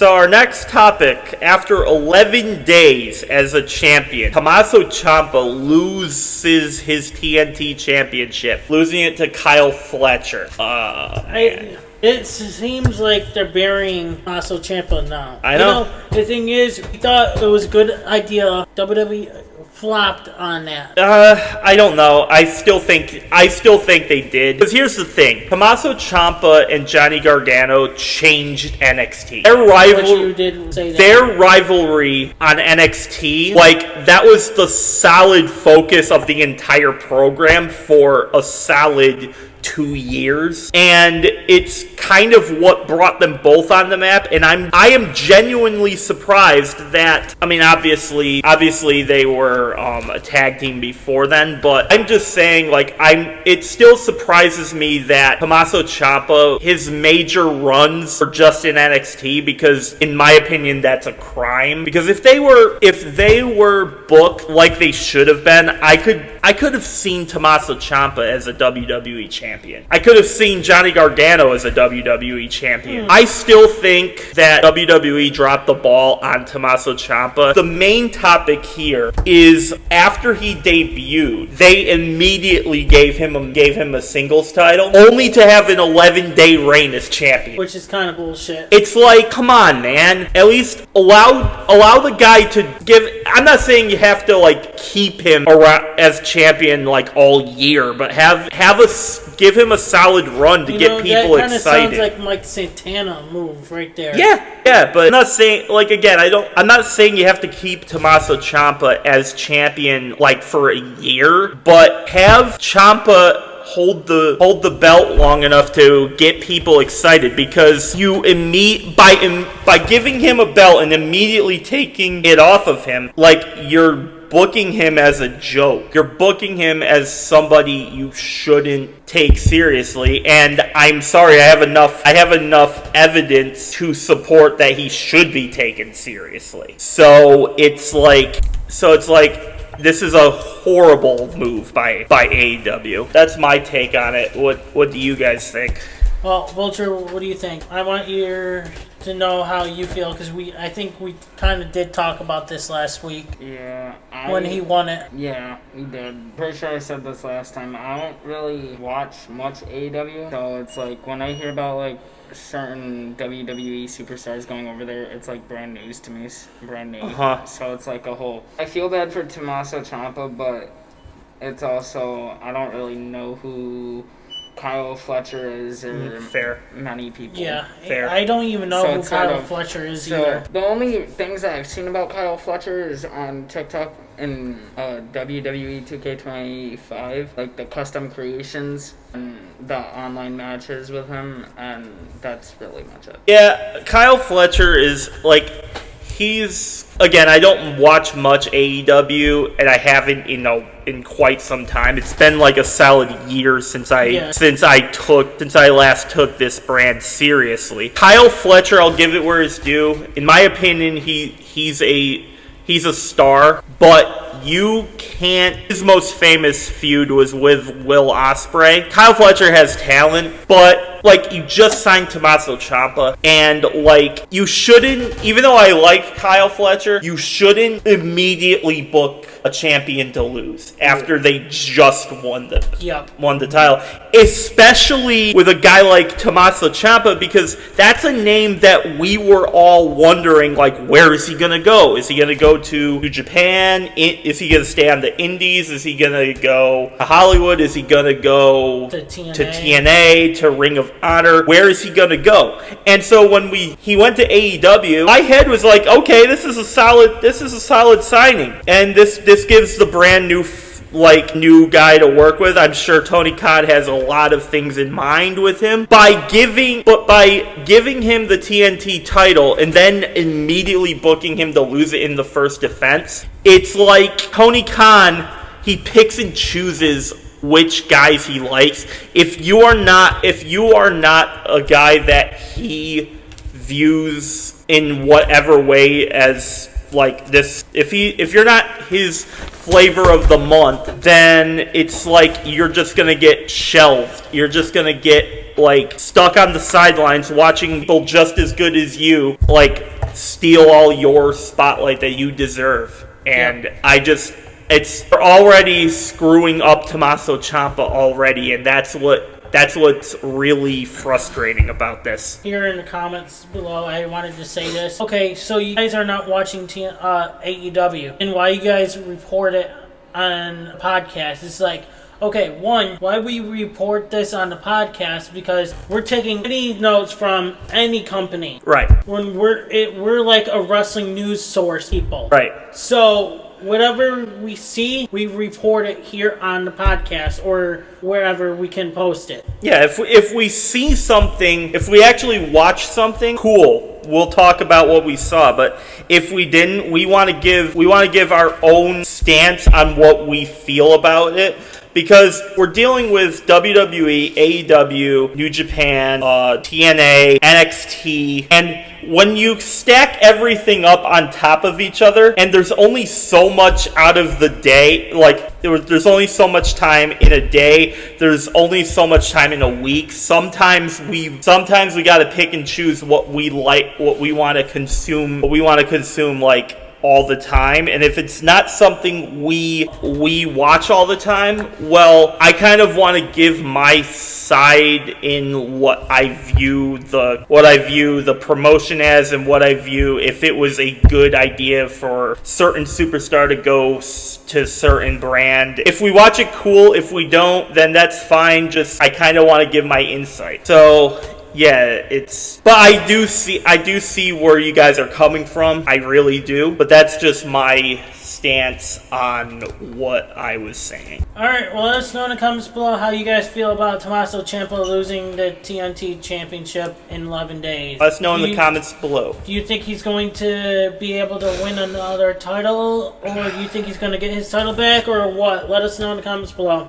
So our next topic, after 11 days as a champion, Tomasso Ciampa loses his TNT championship, losing it to Kyle Fletcher. It seems like they're burying Tomasso Ciampa now. I know. The thing is, we thought it was a good idea. WWE flopped on that. I don't know. I still think they did. Because here's the thing: Tomasso Ciampa and Johnny Gargano changed NXT. Their rivalry on NXT, like, that was the solid focus of the entire program for a solid 2 years, and it's kind of what brought them both on the map. And I am genuinely surprised that, I mean, obviously they were a tag team before then, but I'm just saying, like, it still surprises me that Tomasso Ciampa, his major runs are just in NXT, because in my opinion that's a crime. Because if they were booked like they should have been, I could have seen Tomasso Ciampa as a WWE champion. I could have seen Johnny Gargano as a WWE champion. I still think that WWE dropped the ball on Tomasso Ciampa. The main topic here is, after he debuted, they immediately gave him a singles title, only to have an 11-day reign as champion. Which is kind of bullshit. It's like, come on, man. At least allow the guy to give... I'm not saying you have to, like, keep him around as champion, like, all year, but give him a solid run to get people excited. That kind of sounds like Mike Santana move right there. Yeah, but I'm not saying, like, again, I'm not saying you have to keep Tomasso Ciampa as champion, like, for a year, but have Ciampa hold the belt long enough to get people excited, because by giving him a belt and immediately taking it off of him, like, you're booking him as a joke. You're booking him as somebody you shouldn't take seriously, and I'm sorry, I have enough evidence to support that he should be taken seriously. So it's like this is a horrible move by AEW. That's my take on it. What do you guys think? Well, Vulture, what do you think? I want you to know how you feel, because I think we kind of did talk about this last week. Yeah. When he won it. Yeah, we did. Pretty sure I said this last time. I don't really watch much AEW, so it's like, when I hear about, like, certain WWE superstars going over there, it's like brand news to me. Brand new. So it's like a whole... I feel bad for Tomasso Ciampa, but it's also... I don't really know who Kyle Fletcher is, or many people. Yeah, fair. I don't even know who Kyle Fletcher is either. The only things that I've seen about Kyle Fletcher is on TikTok and WWE 2K25, like the custom creations and the online matches with him, and that's really much it. Yeah, Kyle Fletcher is, like, again, I don't watch much AEW, and I haven't, in quite some time. It's been like a solid year since I last took this brand seriously. Kyle Fletcher, I'll give it where it's due. In my opinion, he's a star, but you can't... His most famous feud was with Will Ospreay. Kyle Fletcher has talent, but, like, you just signed Tomasso Ciampa, and, like, you shouldn't... Even though I like Kyle Fletcher, you shouldn't immediately book a champion to lose after they just won the title. Especially with a guy like Tomasso Ciampa, because that's a name that we were all wondering, like, where is he going to go? Is he going to go to Japan? Is he going to stay on the Indies? Is he going to go to Hollywood? Is he going to go to TNA, to Ring of Honor? Where is he going to go? And so when he went to AEW, my head was like, okay, this is a solid signing, and this gives the brand new guy to work with. I'm sure Tony Khan has a lot of things in mind with him. By giving him the TNT title and then immediately booking him to lose it in the first defense, it's like Tony Khan, he picks and chooses which guys he likes. If you are not a guy that he views in whatever way as like this. If you're not his flavor of the month, then it's like you're just gonna get shelved. You're just gonna get like stuck on the sidelines watching people just as good as you like steal all your spotlight that you deserve. And it's already screwing up Tomasso Ciampa already, and that's what's really frustrating about this. Here in the comments below, I wanted to say this. Okay, so you guys are not watching AEW, and why you guys report it on the podcast? It's like, okay, one, why we report this on the podcast? Because we're taking any notes from any company. Right. When we're like a wrestling news source, people. Right. So whatever we see, we report it here on the podcast or wherever we can post it. Yeah, if we see something, if we actually watch something, cool, we'll talk about what we saw. But if we didn't, we want to give our own stance on what we feel about it. Because we're dealing with WWE, AEW, New Japan, TNA, NXT, and when you stack everything up on top of each other, and there's only so much out of the day, like there's only so much time in a day, there's only so much time in a week. Sometimes we got to pick and choose what we like, what we want to consume, like all the time. And if it's not something we watch all the time, well, I kind of want to give my side in what I view the promotion as, and what I view if it was a good idea for certain superstar to go to certain brand. If we watch it, cool. If we don't, then that's fine. Just I kind of want to give my insight. So yeah, but I do see where you guys are coming from. I really do. But that's just my stance on what I was saying. Alright, well, let us know in the comments below how you guys feel about Tomasso Ciampa losing the TNT Championship in 11 days. Let us know in the comments below. Do you think he's going to be able to win another title? Or do you think he's going to get his title back? Or what? Let us know in the comments below.